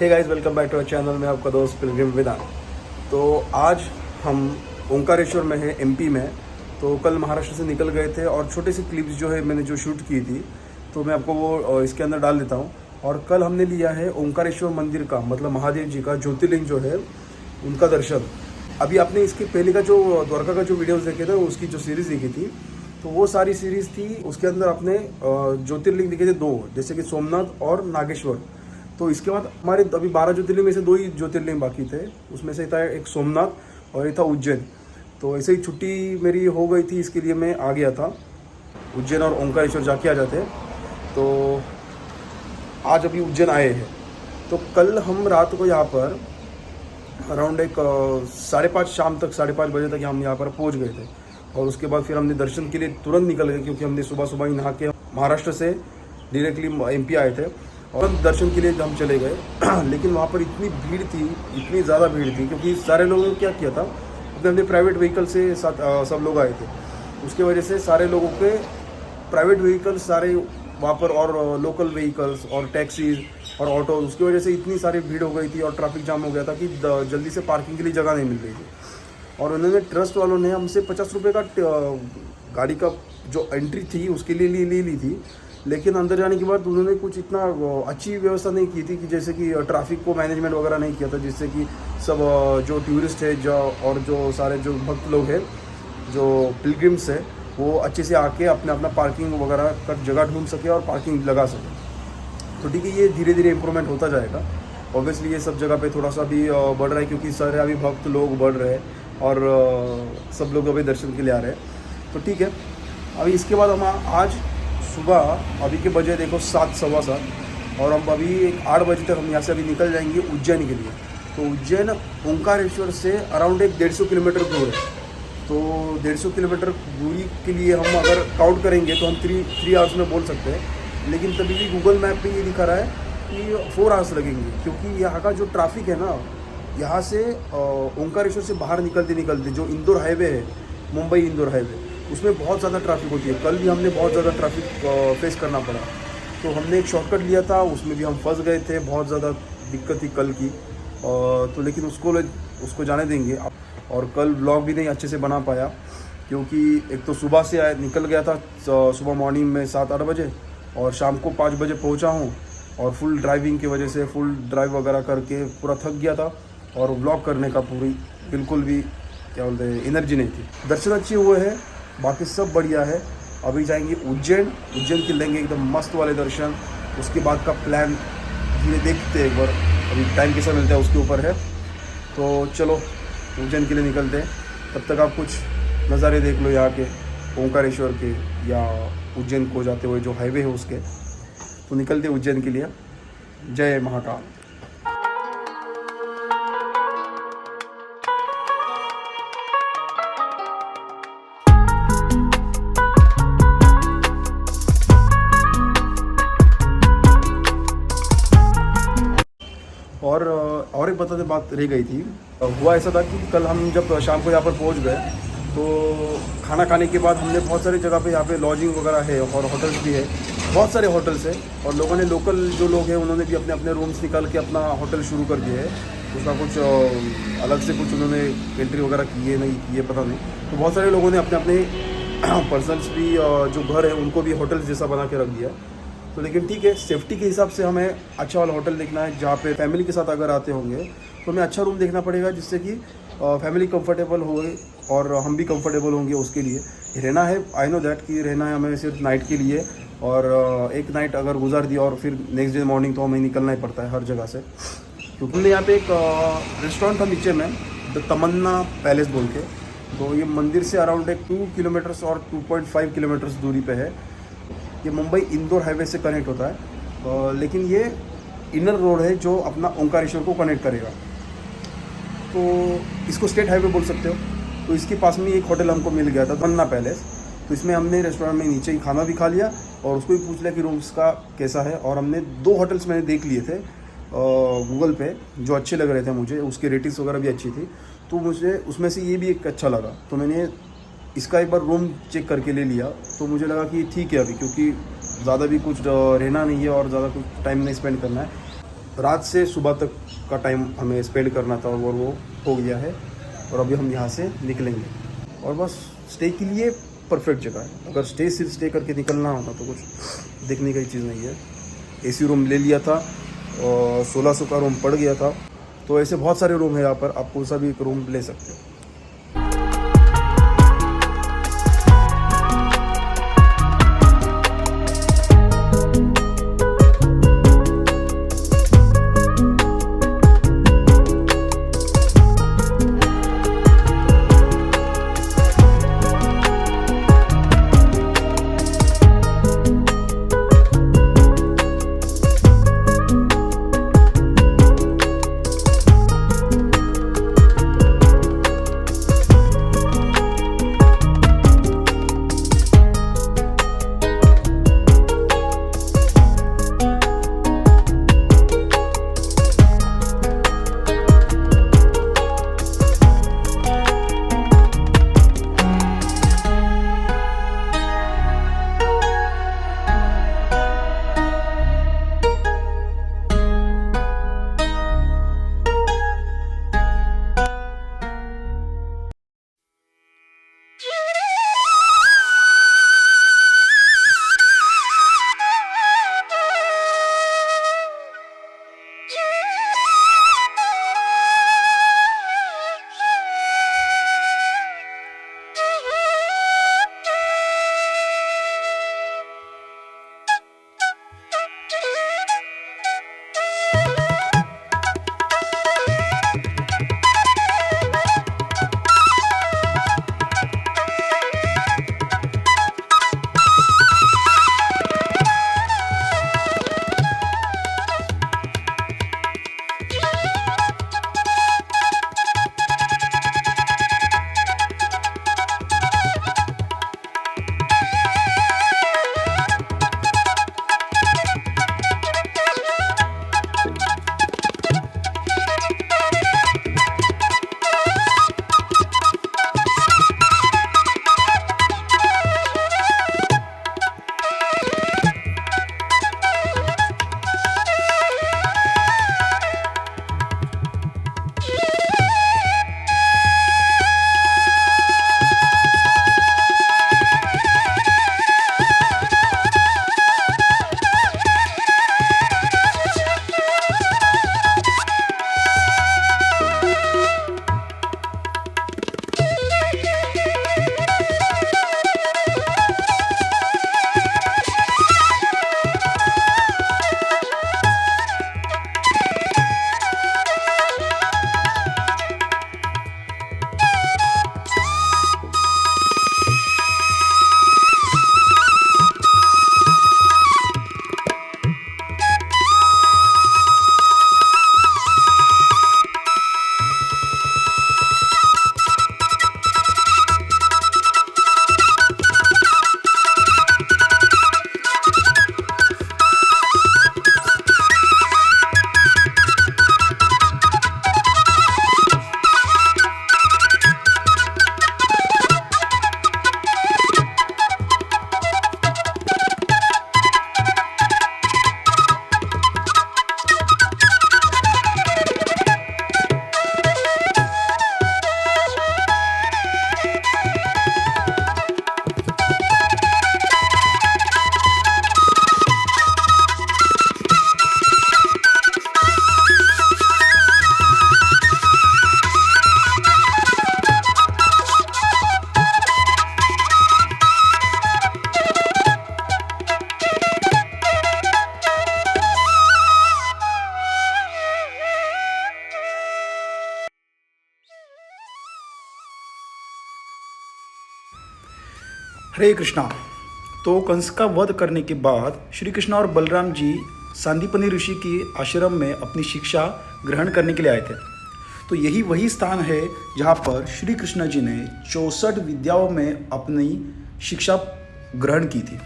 Hey guys, welcome back to our channel में आपका दोस्त पिलग्रिम वेदांत। तो आज हम ओंकारेश्वर में हैं, एमपी में। तो कल महाराष्ट्र से निकल गए थे और छोटे से क्लिप्स जो है मैंने जो शूट की थी तो मैं आपको वो इसके अंदर डाल देता हूँ। और कल हमने लिया है ओंकारेश्वर मंदिर का, मतलब महादेव जी का ज्योतिर्लिंग जो है उनका दर्शन। अभी आपने इसके पहले का जो द्वारका का जो वीडियोस देखे थे, उसकी जो सीरीज़ देखी थी, तो वो सारी सीरीज़ थी। उसके अंदर आपने ज्योतिर्लिंग देखे थे दो, जैसे कि सोमनाथ और नागेश्वर। तो इसके बाद हमारे अभी 12 ज्योतिर्लिंग में से 2 ही ज्योतिर्लिंग बाकी थे। उसमें से था एक सोमनाथ और एक था उज्जैन। तो ऐसे ही छुट्टी मेरी हो गई थी, इसके लिए मैं आ गया था उज्जैन और ओंकारेश्वर जाके आ जाते। तो आज अभी उज्जैन आए हैं। तो कल हम रात को यहाँ पर अराउंड एक 5:30 शाम तक 5:30 बजे तक हम यहाँ पर पहुँच गए थे। और उसके बाद फिर हमने दर्शन के लिए तुरंत निकल गए, क्योंकि हमने सुबह सुबह ही नहा के महाराष्ट्र से डायरेक्टली एमपी आए थे और दर्शन के लिए हम चले गए। लेकिन वहाँ पर इतनी भीड़ थी, इतनी ज़्यादा भीड़ थी, क्योंकि सारे लोगों ने क्या किया था, अपने प्राइवेट व्हीकल से साथ सब लोग आए थे। उसके वजह से सारे लोगों के प्राइवेट व्हीकल्स सारे वहाँ पर, और लोकल व्हीकल्स और टैक्सीज और ऑटो, उसकी वजह से इतनी सारी भीड़ हो गई थी और ट्रैफिक जाम हो गया था कि जल्दी से पार्किंग के लिए जगह नहीं मिल रही थी। और उन्होंने ट्रस्ट वालों ने हमसे 50 रुपये का गाड़ी का जो एंट्री थी उसके लिए ले ली थी। लेकिन अंदर जाने के बाद उन्होंने कुछ इतना अच्छी व्यवस्था नहीं की थी कि जैसे कि ट्रैफिक को मैनेजमेंट वगैरह नहीं किया था, जिससे कि सब जो टूरिस्ट है और जो सारे जो भक्त लोग हैं, जो पिलग्रिम्स है, वो अच्छे से आके अपना अपना पार्किंग वगैरह का जगह ढूंढ सके और पार्किंग लगा सके। तो ठीक है, ये धीरे धीरे इम्प्रूवमेंट होता जाएगा। ऑब्वियसली ये सब जगह पे थोड़ा सा भी बढ़ रहा है, क्योंकि सारे अभी भक्त लोग बढ़ रहे हैं और सब लोग अभी दर्शन के लिए आ रहे हैं। तो ठीक है, अभी इसके बाद हम आज सुबह अभी के बजे देखो 7, सवा 7, और हम अभी एक 8 बजे तक हम यहाँ से अभी निकल जाएंगे उज्जैन के लिए। तो उज्जैन ओंकारेश्वर से अराउंड 150 किलोमीटर दूर है। तो 150 किलोमीटर दूरी के लिए हम अगर काउंट करेंगे तो हम 3 आवर्स में बोल सकते हैं। लेकिन तभी भी गूगल मैप पे ये दिखा रहा है कि 4 आवर्स लगेंगे, क्योंकि यहाँ का जो ट्रैफिक है ना, यहाँ से ओंकारेश्वर से बाहर निकलते जो इंदौर हाईवे है, मुंबई इंदौर हाईवे, उसमें बहुत ज़्यादा ट्रैफिक होती है। कल भी हमने बहुत ज़्यादा ट्रैफिक फेस करना पड़ा। तो हमने एक शॉर्टकट लिया था, उसमें भी हम फंस गए थे, बहुत ज़्यादा दिक्कत थी कल की। तो लेकिन उसको जाने देंगे। और कल व्लॉग भी नहीं अच्छे से बना पाया, क्योंकि एक तो सुबह से निकल गया था, सुबह मॉर्निंग में 7-8 बजे, और शाम को 5 बजे पहुँचा हूँ। और फुल ड्राइविंग की वजह से फुल ड्राइव वगैरह करके पूरा थक गया था, और व्लॉग करने का बिल्कुल भी क्या बोलते हैं एनर्जी नहीं थी। दर्शन अच्छे हुए हैं, बाकी सब बढ़िया है। अभी जाएंगे उज्जैन के लेंगे एकदम मस्त वाले दर्शन। उसके बाद का प्लान धीरे देखते हैं एक बार, अभी टाइम कैसा मिलता है उसके ऊपर है। तो चलो उज्जैन के लिए निकलते हैं। तब तक आप कुछ नज़ारे देख लो यहाँ के, ओंकारेश्वर के या उज्जैन को जाते हुए जो हाईवे है उसके। तो निकलते उज्जैन के लिए। जय महाकाल। और एक बताते बात रह गई थी। हुआ ऐसा था कि कल हम जब शाम को यहाँ पर पहुँच गए, तो खाना खाने के बाद हमने बहुत सारी जगह पे यहाँ पे लॉजिंग वगैरह है और होटल्स भी है, बहुत सारे होटल्स है। और लोगों ने, लोकल जो लोग हैं, उन्होंने भी अपने अपने रूम्स निकाल के अपना होटल शुरू कर दिए है। उसका कुछ अलग से कुछ उन्होंने एंट्री वगैरह की है नहीं की है पता नहीं। तो बहुत सारे लोगों ने अपने अपने पर्सनल्स भी जो घर है उनको भी होटल्स जैसा बना के रख दिया। तो लेकिन ठीक है, सेफ्टी के हिसाब से हमें अच्छा वाला होटल देखना है, जहाँ पे फैमिली के साथ अगर आते होंगे तो हमें अच्छा रूम देखना पड़ेगा, जिससे कि फैमिली कंफर्टेबल हो और हम भी कंफर्टेबल होंगे। उसके लिए रहना है, आई नो दैट कि रहना है हमें सिर्फ नाइट के लिए, और एक नाइट अगर गुजार दिया और फिर नेक्स्ट डे मॉर्निंग तो हमें निकलना ही पड़ता है हर जगह से। क्योंकि हमने यहाँ पे एक रेस्टोरेंट था नीचे में, द तमन्ना पैलेस बोल के। तो ये मंदिर से अराउंड 2 किलोमीटर्स और 2.5 किलोमीटर्स दूरी पे है। ये मुंबई इंदौर हाईवे से कनेक्ट होता है, लेकिन ये इनर रोड है जो अपना ओंकारेश्वर को कनेक्ट करेगा। तो इसको स्टेट हाईवे बोल सकते हो। तो इसके पास में एक होटल हमको मिल गया था, तमन्ना पैलेस। तो इसमें हमने रेस्टोरेंट में नीचे ही खाना भी खा लिया, और उसको भी पूछ लिया कि रूम्स का कैसा है। और हमने 2 होटल्स मैंने देख लिए थे गूगल पे, जो अच्छे लग रहे थे मुझे, उसकी रेटिंग्स वगैरह भी अच्छी थी। तो मुझे उसमें से ये भी एक अच्छा लगा, तो मैंने इसका एक बार रूम चेक करके ले लिया। तो मुझे लगा कि ठीक है अभी, क्योंकि ज़्यादा भी कुछ रहना नहीं है और ज़्यादा कुछ टाइम नहीं स्पेंड करना है। रात से सुबह तक का टाइम हमें स्पेंड करना था और वो हो गया है। और अभी हम यहाँ से निकलेंगे और बस स्टे के लिए परफेक्ट जगह है। अगर सिर्फ स्टे करके निकलना होता तो कुछ देखने की चीज़ नहीं है। एसी रूम ले लिया था और 1600 का रूम पड़ गया था। तो ऐसे बहुत सारे रूम है यहाँ पर, आप कौन सा भी एक रूम ले सकते हो। हरे कृष्णा। तो कंस का वध करने के बाद श्री कृष्ण और बलराम जी सांदीपनि ऋषि के आश्रम में अपनी शिक्षा ग्रहण करने के लिए आए थे। तो यही वही स्थान है जहाँ पर श्री कृष्ण जी ने 64 विद्याओं में अपनी शिक्षा ग्रहण की थी।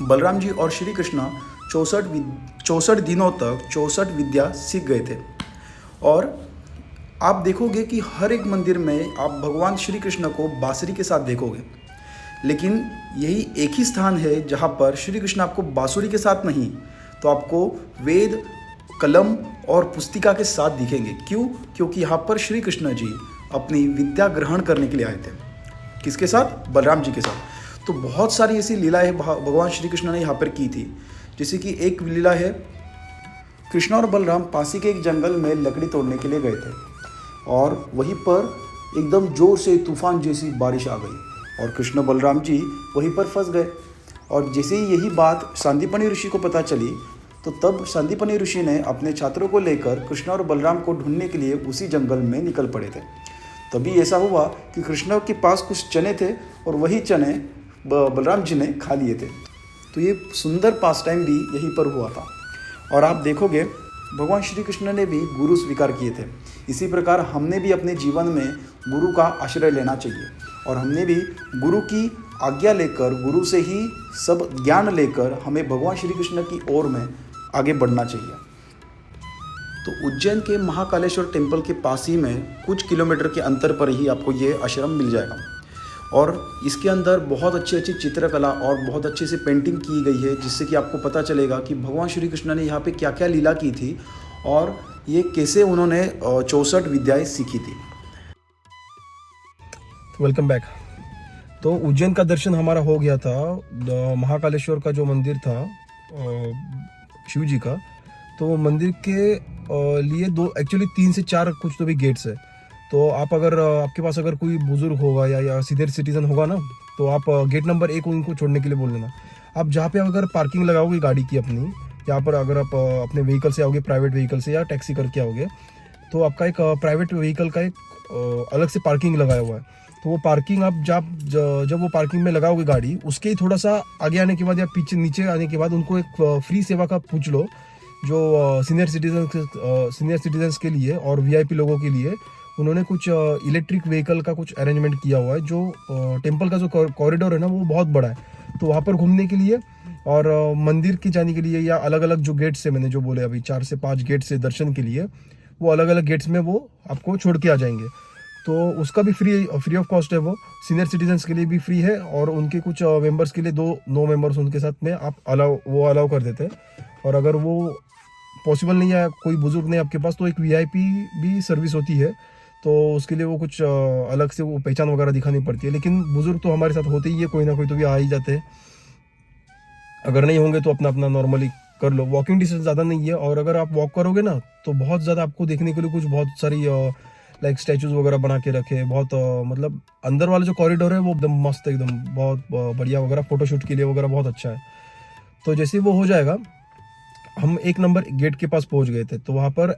बलराम जी और श्री कृष्ण 64 दिनों तक 64 विद्या सीख गए थे। और आप देखोगे कि हर एक मंदिर में आप भगवान श्री कृष्ण को बांसुरी के साथ देखोगे, लेकिन यही एक ही स्थान है जहाँ पर श्री कृष्ण आपको बांसुरी के साथ नहीं तो आपको वेद कलम और पुस्तिका के साथ दिखेंगे। क्यों? क्योंकि यहाँ पर श्री कृष्ण जी अपनी विद्या ग्रहण करने के लिए आए थे। किसके साथ? बलराम जी के साथ। तो बहुत सारी ऐसी लीलाएं भगवान श्री कृष्ण ने यहाँ पर की थी। जैसे कि एक लीला है, कृष्ण और बलराम पासी के एक जंगल में लकड़ी तोड़ने के लिए गए थे और वहीं पर एकदम जोर से तूफान जैसी बारिश आ गई और कृष्ण बलराम जी वहीं पर फंस गए। और जैसे ही यही बात सांदीपनि ऋषि को पता चली तो तब सांदीपनि ऋषि ने अपने छात्रों को लेकर कृष्ण और बलराम को ढूंढने के लिए उसी जंगल में निकल पड़े थे। तभी ऐसा हुआ कि कृष्ण के पास कुछ चने थे और वही चने बलराम जी ने खा लिए थे। तो ये सुंदर पास टाइम भी यहीं पर हुआ था। और आप देखोगे भगवान श्री कृष्ण ने भी गुरु स्वीकार किए थे। इसी प्रकार हमने भी अपने जीवन में गुरु का आश्रय लेना चाहिए और हमने भी गुरु की आज्ञा लेकर, गुरु से ही सब ज्ञान लेकर हमें भगवान श्री कृष्ण की ओर में आगे बढ़ना चाहिए। तो उज्जैन के महाकालेश्वर टेम्पल के पास ही में कुछ किलोमीटर के अंतर पर ही आपको ये आश्रम मिल जाएगा और इसके अंदर बहुत अच्छी अच्छी चित्रकला और बहुत अच्छी सी पेंटिंग की गई है, जिससे कि आपको पता चलेगा कि भगवान श्री कृष्ण ने यहाँ पे क्या क्या लीला की थी और ये कैसे उन्होंने 64 विद्याएं सीखी थी। Welcome back. तो उज्जैन का दर्शन हमारा हो गया था। महाकालेश्वर का जो मंदिर था शिव जी का, तो मंदिर के लिए एक्चुअली 3 से 4 कुछ तो भी गेट्स है। तो आप अगर आपके पास अगर कोई बुजुर्ग होगा या सीनियर सिटीजन होगा ना, तो आप गेट नंबर 1 उनको छोड़ने के लिए बोल देना। आप जहाँ पे अगर पार्किंग लगाओगे गाड़ी की अपनी, यहाँ पर अगर आप अपने व्हीकल से आओगे, प्राइवेट व्हीकल से या टैक्सी करके आओगे, तो आपका एक प्राइवेट व्हीकल का एक अलग से पार्किंग लगाया हुआ है। तो वो पार्किंग आप जब वो पार्किंग में लगाओगे गाड़ी, उसके ही थोड़ा सा आगे आने के बाद या पीछे नीचे आने के बाद उनको एक फ्री सेवा का पूछ लो, जो सीनियर सिटीजन्स के लिए और वीआईपी लोगों के लिए उन्होंने कुछ इलेक्ट्रिक व्हीकल का कुछ अरेंजमेंट किया हुआ है। जो टेम्पल का जो कॉरिडोर है ना, वो बहुत बड़ा है। तो वहाँ पर घूमने के लिए और मंदिर के जाने के लिए या अलग अलग जो गेट्स है, मैंने जो बोले अभी 4 से 5 गेट्स है दर्शन के लिए, वो अलग अलग गेट्स में वो आपको छोड़ के आ जाएंगे। तो उसका भी फ्री ऑफ कॉस्ट है। वो सीनियर सिटीजन्स के लिए भी फ्री है और उनके कुछ मेंबर्स के लिए 2 मेंबर्स उनके साथ में आप अलाउ कर देते हैं। और अगर वो पॉसिबल नहीं है, कोई बुजुर्ग नहीं आपके पास, तो एक वीआईपी भी सर्विस होती है। तो उसके लिए वो कुछ अलग से वो पहचान वगैरह दिखानी पड़ती है। लेकिन बुजुर्ग तो हमारे साथ होते ही है, कोई ना कोई तो भी आ ही जाते हैं। अगर नहीं होंगे तो अपना नॉर्मली कर लो। वॉकिंग डिस्टेंस ज़्यादा नहीं है और अगर आप वॉक करोगे ना तो बहुत ज़्यादा आपको देखने के लिए कुछ बहुत सारी लाइक स्टैचूज वगैरह बना के रखे। बहुत मतलब अंदर वाला जो कॉरिडोर है वो एकदम मस्त, एकदम बहुत बढ़िया वगैरह, फोटोशूट के लिए वगैरह बहुत अच्छा है। तो जैसे वो हो जाएगा, हम 1 नंबर गेट के पास पहुंच गए थे। तो वहाँ पर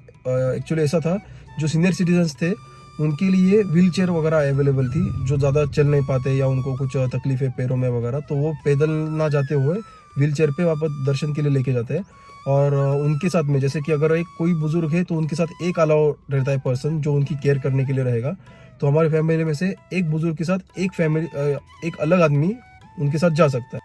एक्चुअली ऐसा था, जो सीनियर सिटीजन्स थे उनके लिए व्हील चेयर वगैरह अवेलेबल थी। जो ज़्यादा चल नहीं पाते या उनको कुछ तकलीफ है पैरों में वगैरह, तो वो पैदल ना जाते हुए व्हील चेयर पे वापस दर्शन के लिए लेके जाते हैं। और उनके साथ में जैसे कि अगर एक कोई बुजुर्ग है तो उनके साथ एक अलाउ रहता है पर्सन, जो उनकी केयर करने के लिए रहेगा। तो हमारी फैमिली में से एक बुजुर्ग के साथ एक अलग आदमी उनके साथ जा सकता है।